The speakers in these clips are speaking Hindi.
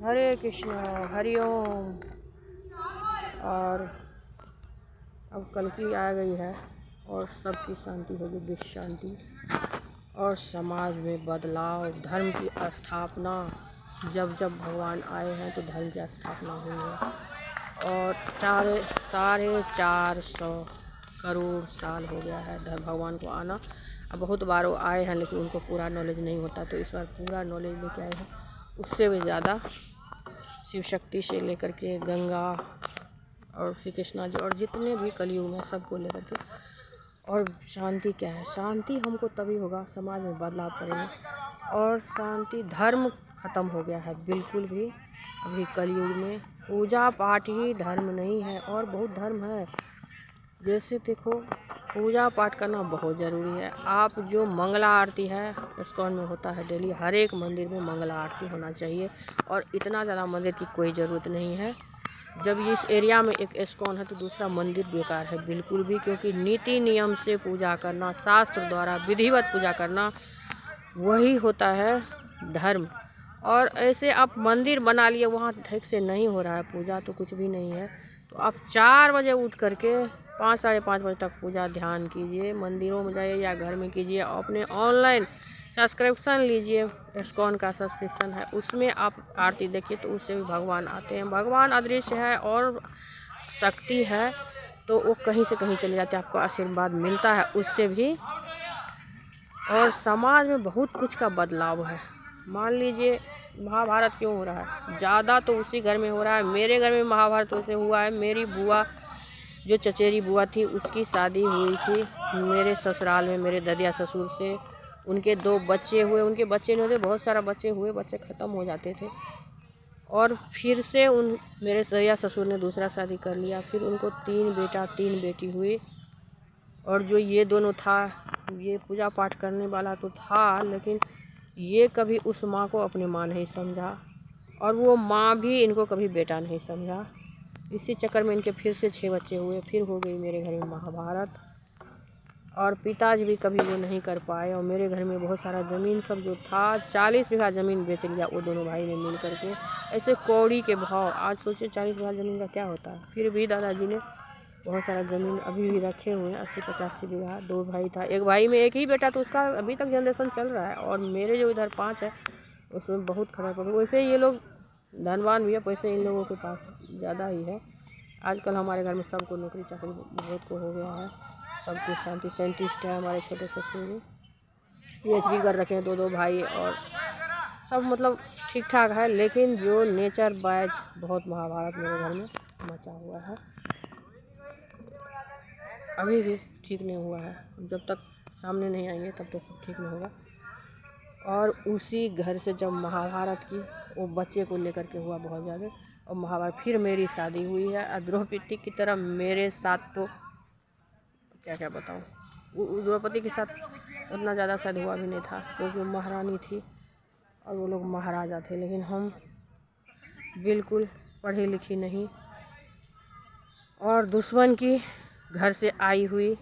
हरे कृष्णा, हरि ओम। और अब कल की आ गई है और सबकी शांति होगी, विश्व शांति और समाज में बदलाव, धर्म की स्थापना। जब जब भगवान आए हैं तो धर्म की स्थापना हुई है और साढ़े 400 करोड़ साल हो गया है भगवान को आना। अब बहुत बार वो आए हैं लेकिन उनको पूरा नॉलेज नहीं होता, तो इस बार पूरा नॉलेज लेके आए हैं। उससे भी ज़्यादा शिव शक्ति से लेकर के गंगा और श्री कृष्णा जी और जितने भी कलयुग में सबको लेकर के। और शांति क्या है? शांति हमको तभी होगा, समाज में बदलाव करेंगे। और शांति, धर्म ख़त्म हो गया है बिल्कुल भी। अभी कलयुग में पूजा पाठ ही धर्म नहीं है और बहुत धर्म है। जैसे देखो, पूजा पाठ करना बहुत ज़रूरी है। आप जो मंगला आरती है इस्कॉन में होता है डेली, हर एक मंदिर में मंगला आरती होना चाहिए। और इतना ज़्यादा मंदिर की कोई ज़रूरत नहीं है। जब इस एरिया में एक इस्कॉन है तो दूसरा मंदिर बेकार है बिल्कुल भी, क्योंकि नीति नियम से पूजा करना, शास्त्र द्वारा विधिवत पूजा करना, वही होता है धर्म। और ऐसे आप मंदिर बना लिए, वहाँ ठीक से नहीं हो रहा है पूजा तो कुछ भी नहीं है। तो आप 4 बजे उठ करके 5 साढ़े 5 बजे तक पूजा ध्यान कीजिए, मंदिरों में जाइए या घर में कीजिए। अपने ऑनलाइन सब्सक्रिप्शन लीजिए, इस्कॉन का सब्सक्रिप्शन है, उसमें आप आरती देखिए तो उससे भी भगवान आते हैं। भगवान अदृश्य है और शक्ति है, तो वो कहीं से कहीं चले जाते हैं, आपको आशीर्वाद मिलता है उससे भी। और समाज में बहुत कुछ का बदलाव है। मान लीजिए महाभारत क्यों हो रहा है? ज़्यादा तो उसी घर में हो रहा है। मेरे घर में महाभारत वैसे हुआ है। मेरी बुआ, जो चचेरी बुआ थी, उसकी शादी हुई थी मेरे ससुराल में, मेरे ददिया ससुर से। उनके 2 बच्चे हुए, उनके बच्चे नहीं होते, बहुत सारा बच्चे हुए, बच्चे ख़त्म हो जाते थे। और फिर से मेरे ददिया ससुर ने दूसरा शादी कर लिया। फिर उनको 3 बेटा 3 बेटी हुई। और जो ये दोनों था, ये पूजा पाठ करने वाला तो था, लेकिन ये कभी उस माँ को अपनी माँ नहीं समझा और वो माँ भी इनको कभी बेटा नहीं समझा। इसी चक्कर में इनके फिर से 6 बच्चे हुए। फिर हो गई मेरे घर में महाभारत। और पिताजी भी कभी वो नहीं कर पाए। और मेरे घर में बहुत सारा ज़मीन सब जो था, 40 बीघा ज़मीन बेच लिया वो दोनों भाई ने मिल करके। ऐसे कौड़ी के भाव, आज सोचिए 40 बीघा ज़मीन का क्या होता है। फिर भी दादाजी ने बहुत सारा ज़मीन अभी भी रखे हुए हैं, 80-85 बीघा। 2 भाई था, एक भाई में एक ही बेटा, तो उसका अभी तक जनरेशन चल रहा है। और मेरे जो इधर 5 है उसमें बहुत खराब पड़। वैसे ये लोग धनवान भी है, पैसे इन लोगों के पास ज़्यादा ही है। आजकल हमारे घर में सबको नौकरी चाकरी बहुत को हो गया है, सबकी शांति। साइंटिस्ट है हमारे छोटे ससुर जी, PhD कर रखे हैं 2 भाई। और सब मतलब ठीक ठाक है। लेकिन जो नेचर वाइज बहुत महाभारत मेरे घर में मचा हुआ है, अभी भी ठीक नहीं हुआ है। जब तक सामने नहीं आएंगे तब तक सब ठीक नहीं होगा। और उसी घर से जब महाभारत की वो बच्चे को लेकर के हुआ बहुत ज़्यादा, और महाभारत फिर मेरी शादी हुई है। और द्रौपदी की तरह मेरे साथ तो क्या क्या बताऊँ, द्रौपदी के साथ उतना ज़्यादा शायद हुआ भी नहीं था, क्योंकि वो महारानी थी और वो लोग महाराजा थे। लेकिन हम बिल्कुल पढ़ी लिखी नहीं, और दुश्मन की घर से आई हुई,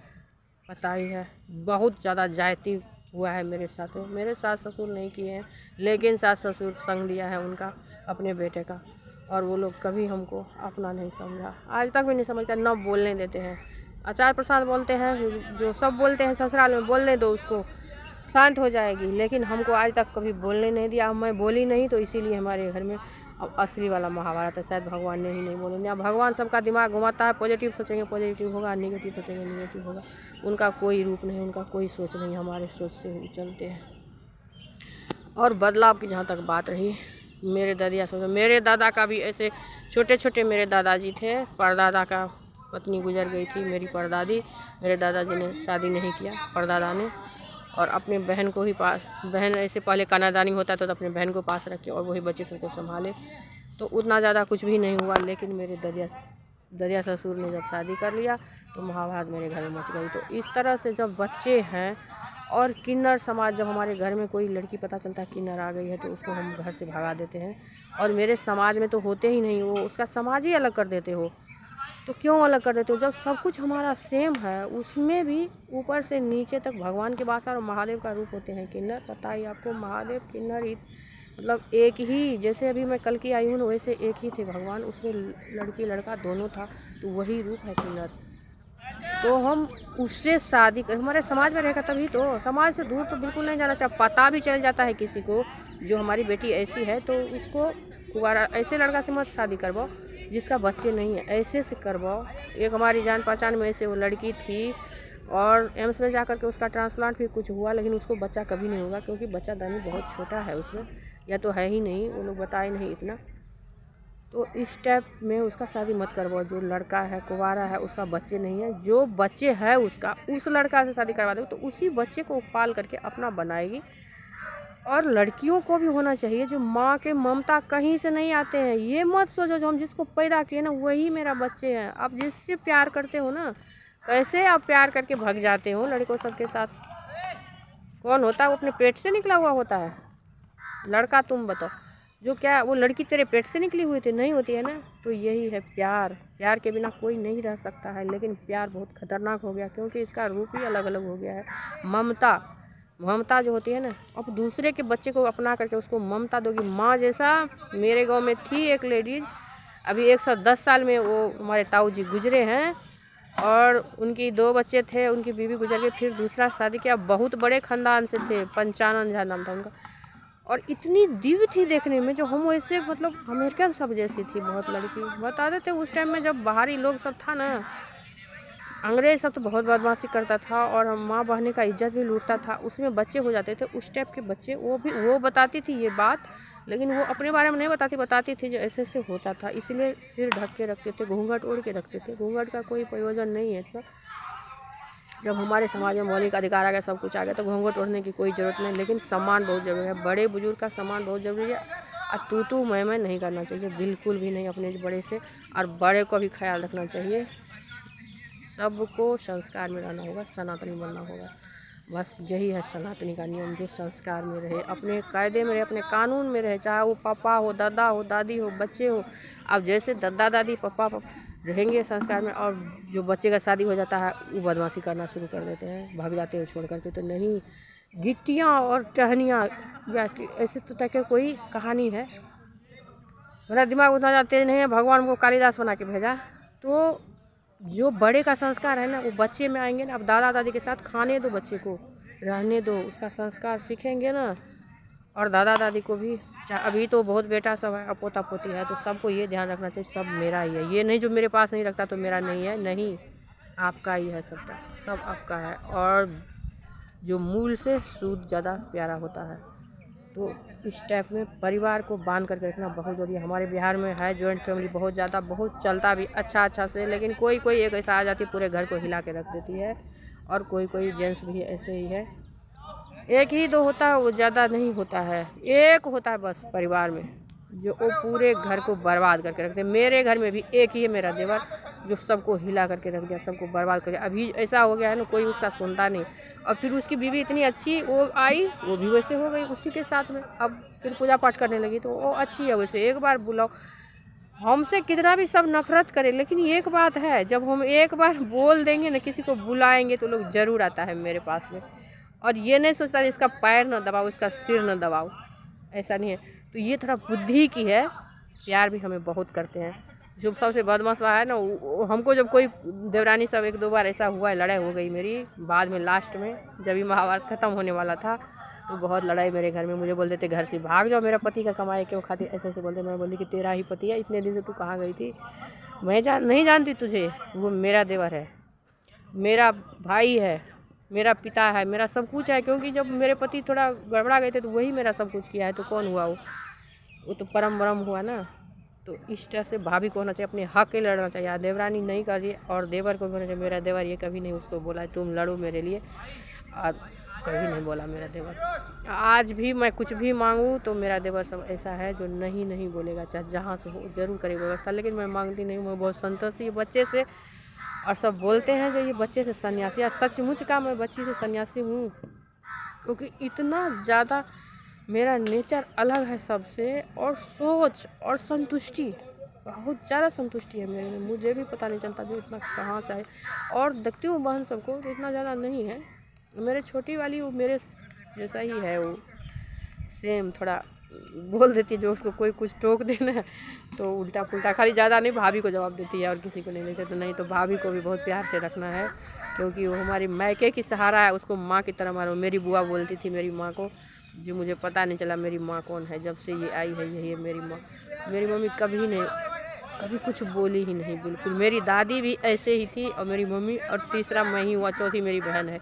पता ही है, बहुत ज़्यादा जाति हुआ है मेरे साथ। मेरे सास ससुर नहीं किए हैं, लेकिन सास ससुर संग दिया है उनका अपने बेटे का। और वो लोग कभी हमको अपना नहीं समझा, आज तक भी नहीं समझता, न बोलने देते हैं। आचार प्रसाद बोलते हैं, जो सब बोलते हैं ससुराल में, बोलने दो उसको, शांत हो जाएगी। लेकिन हमको आज तक कभी बोलने नहीं दिया। मैं बोली नहीं तो इसीलिए हमारे घर में अब असली वाला महाभारत है। शायद भगवान ने ही नहीं बोले दिया। भगवान सबका दिमाग घुमाता है, पॉजिटिव सोचेंगे पॉजिटिव होगा, नेगेटिव सोचेंगे नेगेटिव होगा। उनका कोई रूप नहीं, उनका कोई सोच नहीं, हमारे सोच से ही चलते हैं। और बदलाव की जहाँ तक बात रही, मेरे ददिया ससुर, मेरे दादा का भी ऐसे छोटे छोटे मेरे दादाजी थे। परदादा का पत्नी गुजर गई थी, मेरी परदादी। मेरे दादाजी ने शादी नहीं किया, परदादा ने, और अपने बहन को ही बहन ऐसे पहले कन्यादानी होता तो अपने बहन को पास रखे और वही बच्चे सबको संभाले। तो उतना ज़्यादा कुछ भी नहीं हुआ। लेकिन मेरे ददिया ससुर ने जब शादी कर लिया तो महाभारत मेरे घर में मच गई। तो इस तरह से जब बच्चे हैं, और किन्नर समाज, जब हमारे घर में कोई लड़की पता चलता है किन्नर आ गई है तो उसको हम घर से भगा देते हैं। और मेरे समाज में तो होते ही नहीं, वो उसका समाज ही अलग कर देते हो। तो क्यों अलग कर देते हो जब सब कुछ हमारा सेम है? उसमें भी ऊपर से नीचे तक भगवान के वास और महादेव का रूप होते हैं किन्नर। पता ही आपको, महादेव किन्नर ही मतलब एक ही, जैसे अभी मैं कल की आई हूँ ना वैसे एक ही थे भगवान, उसमें लड़की लड़का दोनों था, तो वही रूप है किन्नर। तो हम उससे शादी कर, हमारे समाज में रहेगा तभी तो, समाज से दूर तो बिल्कुल नहीं जाना चाहिए। पता भी चल जाता है किसी को जो हमारी बेटी ऐसी है तो उसको कुवारा ऐसे लड़का से मत शादी करवाओ जिसका बच्चे नहीं है, ऐसे से करवाओ। एक हमारी जान पहचान में ऐसे वो लड़की थी और एम्स में जा कर के उसका ट्रांसप्लांट भी कुछ हुआ, लेकिन उसको बच्चा कभी नहीं होगा क्योंकि बच्चा दानी बहुत छोटा है उसमें, या तो है ही नहीं, वो लोग बताए नहीं इतना। तो इस टाइप में उसका शादी मत करवाओ। जो लड़का है कुंवारा है उसका बच्चे नहीं है, जो बच्चे है उसका उस लड़का से शादी करवा दो तो उसी बच्चे को पाल करके अपना बनाएगी। और लड़कियों को भी होना चाहिए जो माँ के ममता कहीं से नहीं आते हैं। ये मत सोचो जो हम जिसको पैदा किए ना वही मेरा बच्चे हैं। आप जिससे प्यार करते हो ना, कैसे आप प्यार करके भाग जाते हो लड़कों सबके साथ। कौन होता है वो अपने पेट से निकला हुआ होता है लड़का? तुम बताओ, जो क्या वो लड़की तेरे पेट से निकली हुई थी? नहीं होती है ना। तो यही है प्यार। प्यार के बिना कोई नहीं रह सकता है, लेकिन प्यार बहुत खतरनाक हो गया क्योंकि इसका रूप ही अलग अलग हो गया है। ममता, ममता जो होती है ना, अब दूसरे के बच्चे को अपना करके उसको ममता दोगी माँ जैसा। मेरे गांव में थी एक लेडीज, अभी 110 साल में वो हमारे ताऊ जी गुजरे हैं और उनकी 2 बच्चे थे, उनकी बीवी गुजर गई, फिर दूसरा शादी किया। बहुत बड़े ख़ानदान से थे, पंचानन झा नाम था उनका। और इतनी दिव्य थी देखने में, जो हम वैसे मतलब अमेरिकन सब जैसी थी बहुत लड़की। बता देते उस टाइम में जब बाहरी लोग सब था ना, अंग्रेज सब तो बहुत बदमाशी करता था और हम माँ बहने का इज्जत भी लूटता था। उसमें बच्चे हो जाते थे उस टाइप के बच्चे, वो बताती थी ये बात, लेकिन वो अपने बारे में नहीं बताती थी जो ऐसे ऐसे होता था। इसलिए सिर ढक के रखते थे, घूंघट ओढ़ के रखते थे। घूंघट का कोई प्रयोजन नहीं है इतना। जब हमारे समाज में मौलिक अधिकार आ गया, सब कुछ आ गया, तो घूंघट ओढ़ने की कोई ज़रूरत नहीं। लेकिन सम्मान बहुत ज़रूरी है, बड़े बुजुर्ग का सम्मान बहुत ज़रूरी है। और तू मैं नहीं करना चाहिए, बिल्कुल भी नहीं अपने बड़े से। और बड़े को भी ख्याल रखना चाहिए। सबको संस्कार में रहना होगा, सनातनी बनना होगा। बस यही है सनातनी का नियम, जो संस्कार में रहे, अपने कायदे में रहे, अपने कानून में रहे। चाहे वो पापा हो, दादा हो, दादी हो, बच्चे हो। अब जैसे दादा दादी पापा रहेंगे संस्कार में, और जो बच्चे का शादी हो जाता है वो बदमाशी करना शुरू कर देते हैं, भाग जाते हैं छोड़ करके। तो नहीं, गिट्टियाँ और टहनियाँ ऐसे तो तक कोई कहानी है। मेरा दिमाग उतना ज़्यादा तेज नहीं है, भगवान को कालिदास बना के भेजा। तो जो बड़े का संस्कार है ना वो बच्चे में आएंगे ना। अब दादा दादी के साथ खाने दो, बच्चे को रहने दो, उसका संस्कार सीखेंगे ना। और दादा दादी को भी, अभी तो बहुत बेटा सब है, पोता पोती है, तो सबको ये ध्यान रखना चाहिए सब मेरा ही है। ये नहीं जो मेरे पास नहीं रखता तो मेरा नहीं है, नहीं, आपका ही है, सबका सब आपका है। और जो मूल से सूद ज़्यादा प्यारा होता है। तो इस टाइप में परिवार को बांध करके रखना बहुत ज़रूरी है। हमारे बिहार में है जॉइंट फैमिली बहुत ज़्यादा, बहुत चलता भी अच्छा से, लेकिन कोई कोई एक ऐसा आ जाती है पूरे घर को हिला के रख देती है। और कोई कोई जेंट्स भी ऐसे ही है, एक ही दो होता है, वो ज़्यादा नहीं होता है, एक होता है बस परिवार में जो वो पूरे घर को बर्बाद करके रखते हैं। मेरे घर में भी एक ही है मेरा देवर, जो सबको हिला करके रख दिया, सबको बर्बाद कर दिया। अभी ऐसा हो गया है ना, कोई उसका सुनता नहीं। और फिर उसकी बीवी इतनी अच्छी वो आई, वो भी वैसे हो गई उसी के साथ में। अब फिर पूजा पाठ करने लगी तो वो अच्छी है वैसे। एक बार बुलाओ, हमसे कितना भी सब नफरत करें, लेकिन एक बात है, जब हम एक बार बोल देंगे ना, किसी को बुलाएंगे तो लोग ज़रूर आता है मेरे पास में। और ये नहीं सोचता इसका पैर न दबाओ, इसका सिर न दबाओ, ऐसा नहीं है। तो ये थोड़ा बुद्धि की है। प्यार भी हमें बहुत करते हैं। जो सबसे बदमाश है ना, हमको जब कोई देवरानी सब 1-2 बार ऐसा हुआ है, लड़ाई हो गई मेरी। बाद में लास्ट में जब ये महाभारत ख़त्म होने वाला था तो बहुत लड़ाई मेरे घर में। मुझे बोल देते घर से भाग जाओ, मेरा पति का कमाए क्यों खाती, ऐसे ऐसे बोलते। मैं बोली कि तेरा ही पति है, इतने दिन से तू कहाँ गई थी? मैं नहीं जानती तुझे, वो मेरा देवर है, मेरा भाई है, मेरा पिता है, मेरा सब कुछ है। क्योंकि जब मेरे पति थोड़ा गड़बड़ा गए थे तो वही मेरा सब कुछ किया है। तो कौन हुआ वो तो परम ब्रह्म हुआ ना। तो इस तरह से भाभी को होना चाहिए, अपने हक के लड़ना चाहिए। देवरानी नहीं कर रही है, और देवर को भी होना चाहिए। मेरा देवर ये कभी नहीं उसको बोला है तुम लड़ो मेरे लिए, और कभी नहीं बोला मेरा देवर। आज भी मैं कुछ भी मांगूँ तो मेरा देवर सब ऐसा है जो नहीं बोलेगा, चाहे जहाँ से हो ज़रूर करेगा व्यवस्था। लेकिन मैं मांगती नहीं, मैं बहुत संतोषी बच्चे से। और सब बोलते हैं जो ये बच्चे से सन्यासी, या सचमुच का मैं बच्ची से सन्यासी हूँ। क्योंकि इतना ज़्यादा मेरा नेचर अलग है सबसे, और सोच और संतुष्टि, बहुत ज़्यादा संतुष्टि है मेरे में। मुझे भी पता नहीं चलता जो इतना कहाँ से है। और देखती हूँ बहन सबको तो इतना ज़्यादा नहीं है। मेरे छोटी वाली वो मेरे जैसा ही है, वो सेम थोड़ा बोल देती है, जो उसको कोई कुछ टोक देना है तो उल्टा पुल्टा, खाली ज़्यादा नहीं भाभी को जवाब देती है और किसी को नहीं देती। तो नहीं, तो भाभी को भी बहुत प्यार से रखना है, क्योंकि वो हमारी मायके की सहारा है, उसको माँ की तरह मारो। मेरी बुआ बोलती थी मेरी माँ को, जो मुझे पता नहीं चला मेरी माँ कौन है, जब से ये आई है यही है मेरी माँ। मेरी मम्मी कभी कुछ बोली ही नहीं बिल्कुल। मेरी दादी भी ऐसे ही थी, और मेरी मम्मी, और तीसरा मैं ही हुआ, चौथी मेरी बहन है।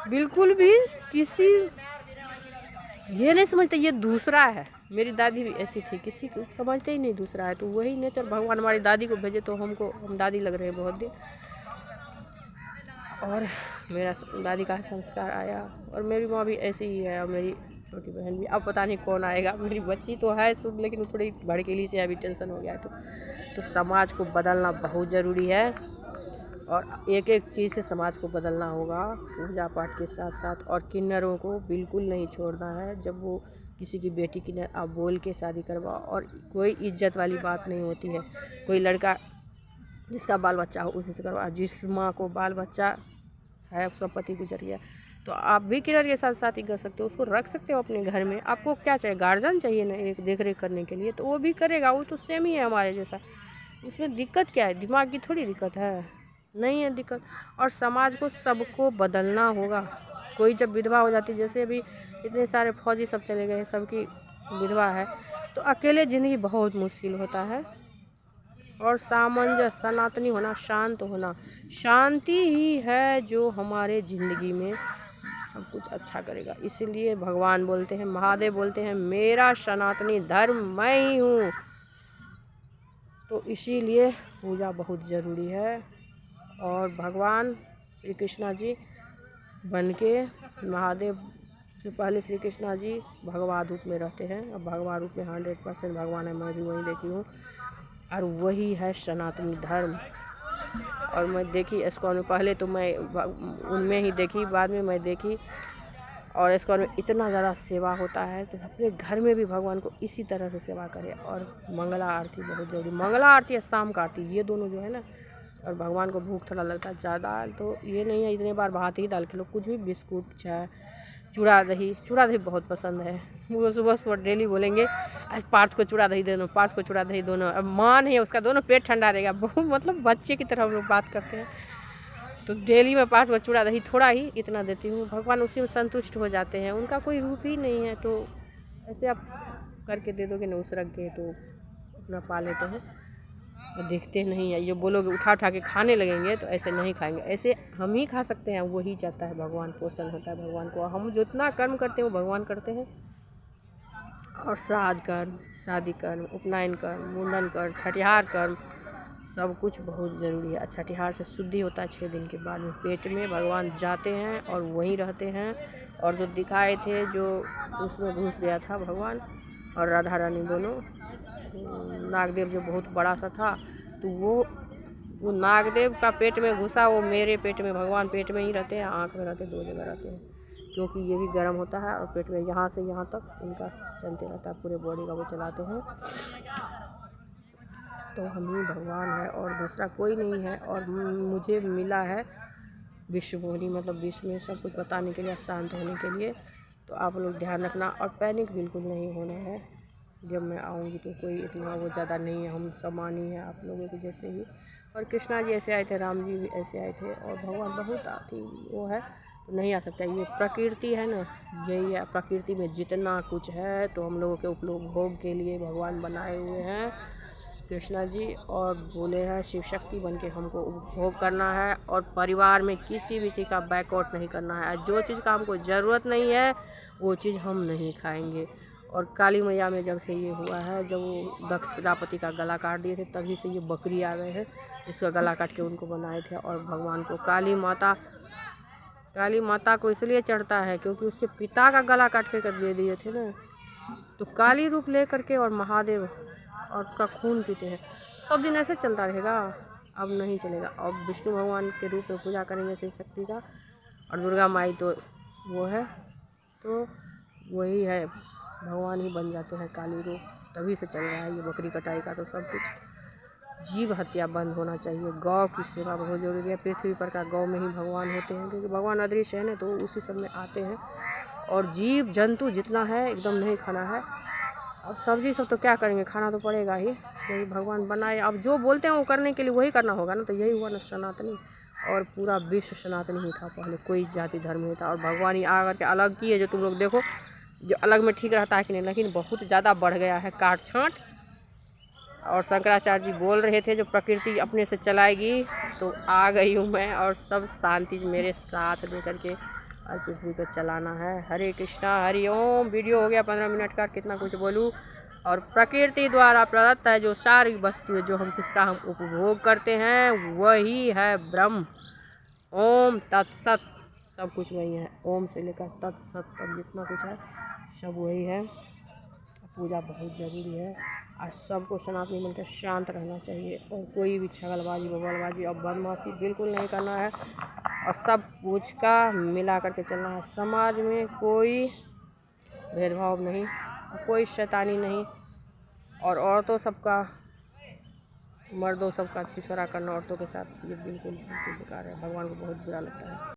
बिल्कुल भी किसी ये नहीं समझते ये दूसरा है। मेरी दादी भी ऐसी थी, किसी को समझते ही नहीं दूसरा है। तो वही नेचर भगवान हमारी दादी को भेजे, तो हम दादी लग रहे हैं बहुत दिन। और मेरा दादी का संस्कार आया, और मेरी माँ भी ऐसी ही है, और मेरी छोटी बहन भी। अब पता नहीं कौन आएगा। मेरी बच्ची तो है शुद्ध, लेकिन वो थोड़ी भड़कीली से, अभी टेंशन हो गया है। तो समाज को बदलना बहुत ज़रूरी है, और एक एक चीज़ से समाज को बदलना होगा, पूजा पाठ के साथ साथ। और किन्नरों को बिल्कुल नहीं छोड़ना है। जब वो किसी की बेटी किन्नर, आप बोल के शादी करवाओ, और कोई इज्जत वाली बात नहीं होती है। कोई लड़का जिसका बाल बच्चा हो उसी से करवा। जिस माँ को बाल बच्चा है, उसका पति गुजर गया, तो आप भी किन्नर के साथ शादी कर सकते हो, उसको रख सकते हो अपने घर में। आपको क्या चाहिए, गार्जियन चाहिए ना एक देख रेख करने के लिए, तो वो भी करेगा, वो तो सेम ही है हमारे जैसा। उसमें दिक्कत क्या है, दिमाग की थोड़ी दिक्कत है, नहीं है दिक्कत। और समाज को सबको बदलना होगा। कोई जब विधवा हो जाती है, जैसे अभी इतने सारे फौजी सब चले गए, सबकी विधवा है, तो अकेले ज़िंदगी बहुत मुश्किल होता है। और सामंजस्य, सनातनी होना, शांत होना, शांति ही है जो हमारे ज़िंदगी में सब कुछ अच्छा करेगा। इसीलिए भगवान बोलते हैं, महादेव बोलते हैं, मेरा सनातनी धर्म मैं ही हूँ। तो इसीलिए पूजा बहुत ज़रूरी है। और भगवान श्री कृष्णा जी बन के, महादेव से पहले श्री कृष्णा जी भगवान रूप में रहते हैं। अब भगवान रूप में 100% भगवान है, मैं भी वही देखी हूँ, और वही है सनातनी धर्म। और मैं देखी इस्कॉन में, पहले तो मैं उनमें ही देखी, बाद में मैं देखी। और इस्कॉन में इतना ज़्यादा सेवा होता है, तो अपने घर में भी भगवान को इसी तरह से सेवा करें। और मंगला आरती बहुत ज़रूरी, मंगला आरती और शाम का आरती, ये दोनों जो है ना। और भगवान को भूख थोड़ा लगता है ज़्यादा, तो ये नहीं है इतने बार भात ही दाल खिलो, कुछ भी, बिस्कुट, चाय, चूड़ा दही बहुत पसंद है। वो सुबह डेली बोलेंगे, आज पार्थ को चूड़ा दही दोनों, पार्थ को चूड़ा दही दोनों। अब मान है उसका, दोनों पेट ठंडा रहेगा। बहुत मतलब बच्चे की तरह हम लोग बात करते हैं। तो डेली मैं पार्थ को चूड़ा दही थोड़ा ही इतना देती हूँ, भगवान उसी में संतुष्ट हो जाते हैं। उनका कोई रूप ही नहीं है, तो ऐसे आप करके दे दोगे ना, उस रख के तो अपना पा लेते हैं। तो देखते नहीं है, ये बोलोगे उठा के खाने लगेंगे, तो ऐसे नहीं खाएंगे। ऐसे हम ही खा सकते हैं, वही चाहता है भगवान, पोषण होता है भगवान को। हम जितना कर्म करते हैं वो भगवान करते हैं। और श्राद्ध कर्म, शादी कर्म, उपनयन कर्म, मुंडन कर्म, छठिहार कर्म, सब कुछ बहुत ज़रूरी है। छठिहार से शुद्धि होता है 6 दिन के बाद में, पेट में भगवान जाते हैं और वहीं रहते हैं। और जो दिखाए थे, जो उसमें घुस गया था भगवान और राधा रानी दोनों, नागदेव जो बहुत बड़ा सा था, तो वो नागदेव का पेट में घुसा, वो मेरे पेट में, भगवान पेट में ही रहते हैं, आँख में रहते, 2 जगह रहते हैं। क्योंकि ये भी गर्म होता है, और पेट में यहाँ से यहाँ तक उनका चलते रहता है, पूरे बॉडी का वो चलाते हैं। तो हम ही भगवान है, और दूसरा कोई नहीं है। और मुझे मिला है विश्व मोहिनी, मतलब विश्व में सब कुछ बताने के लिए, शांत होने के लिए। तो आप लोग ध्यान रखना, और पैनिक बिल्कुल नहीं होना है। जब मैं आऊँगी तो कोई इतना वो ज़्यादा नहीं है, हम समान ही हैं आप लोगों के जैसे ही। और कृष्णा जी ऐसे आए थे, राम जी भी ऐसे आए थे, और भगवान बहुत आती वो है, तो नहीं आ सकता। ये प्रकृति है ना, यही है, प्रकृति में जितना कुछ है, तो हम लोगों के उपभोग के लिए भगवान बनाए हुए हैं कृष्णा जी। और बोले हैं शिव शक्ति बन के हमको उपभोग करना है, और परिवार में किसी भी चीज़ का बैकआउट नहीं करना है। जो चीज़ का हमको ज़रूरत नहीं है, वो चीज़ हम नहीं खाएंगे। और काली मैया में जब से ये हुआ है, जब वो दक्ष प्रजापति का गला काट दिए थे, तभी से ये बकरी आ गए हैं, इसका गला काट के उनको बनाए थे। और भगवान को काली माता को इसलिए चढ़ता है क्योंकि उसके पिता का गला काट के कर दे दिए थे ना, तो काली रूप ले करके और महादेव और उसका खून पीते हैं। सब दिन ऐसे चलता रहेगा, अब नहीं चलेगा। अब विष्णु भगवान के रूप में पूजा करेंगे शिव शक्ति का, और दुर्गा माई तो वो है, तो वही है, भगवान ही बन जाते हैं काली रूप। तभी से चल रहा है ये बकरी कटाई का। तो सब कुछ जीव हत्या बंद होना चाहिए। गौ की सेवा बहुत ज़रूरी है। पृथ्वी पर का गौ में ही भगवान होते हैं, क्योंकि भगवान अदृश्य है ना, तो उसी सब में आते हैं। और जीव जंतु जितना है एकदम नहीं खाना है। अब सब्जी सब तो क्या करेंगे, खाना तो पड़ेगा ही, यही भगवान बनाए। अब जो बोलते हैं वो करने के लिए वही करना होगा ना, तो यही हुआ ना सनातनी। और पूरा विश्व सनातनी ही था, पहले कोई जाति धर्म नहीं था। और भगवान ही आ करके अलग की है, जो तुम लोग देखो, जो अलग में ठीक रहता है कि नहीं, लेकिन बहुत ज़्यादा बढ़ गया है काट छाँट। और शंकराचार्य जी बोल रहे थे जो प्रकृति अपने से चलाएगी, तो आ गई हूँ मैं, और सब शांति मेरे साथ दे करके और पृथ्वी को चलाना है। हरे कृष्णा हरि ओम। वीडियो हो गया 15 मिनट का, कितना कुछ बोलूँ। और प्रकृति द्वारा प्रदत्त है जो सारी वस्तुएं जो हम जिसका हम उपभोग करते हैं वही है ब्रह्म। ओम तत्सत, सब कुछ वही है। ओम से लेकर तत्सत तक जितना कुछ है सब वही है। पूजा बहुत ज़रूरी है। और सबको सनातनी मिलकर शांत रहना चाहिए, और कोई भी छगलबाजी बबलबाजी और बदमाशी बिल्कुल नहीं करना है। और सब कुछ का मिला करके चलना है। समाज में कोई भेदभाव नहीं, कोई शैतानी नहीं। और औरतों सबका, मर्दों सबका छिछोरा करना औरतों के साथ, ये बिल्कुल बेकार है। भगवान को बहुत बुरा लगता है।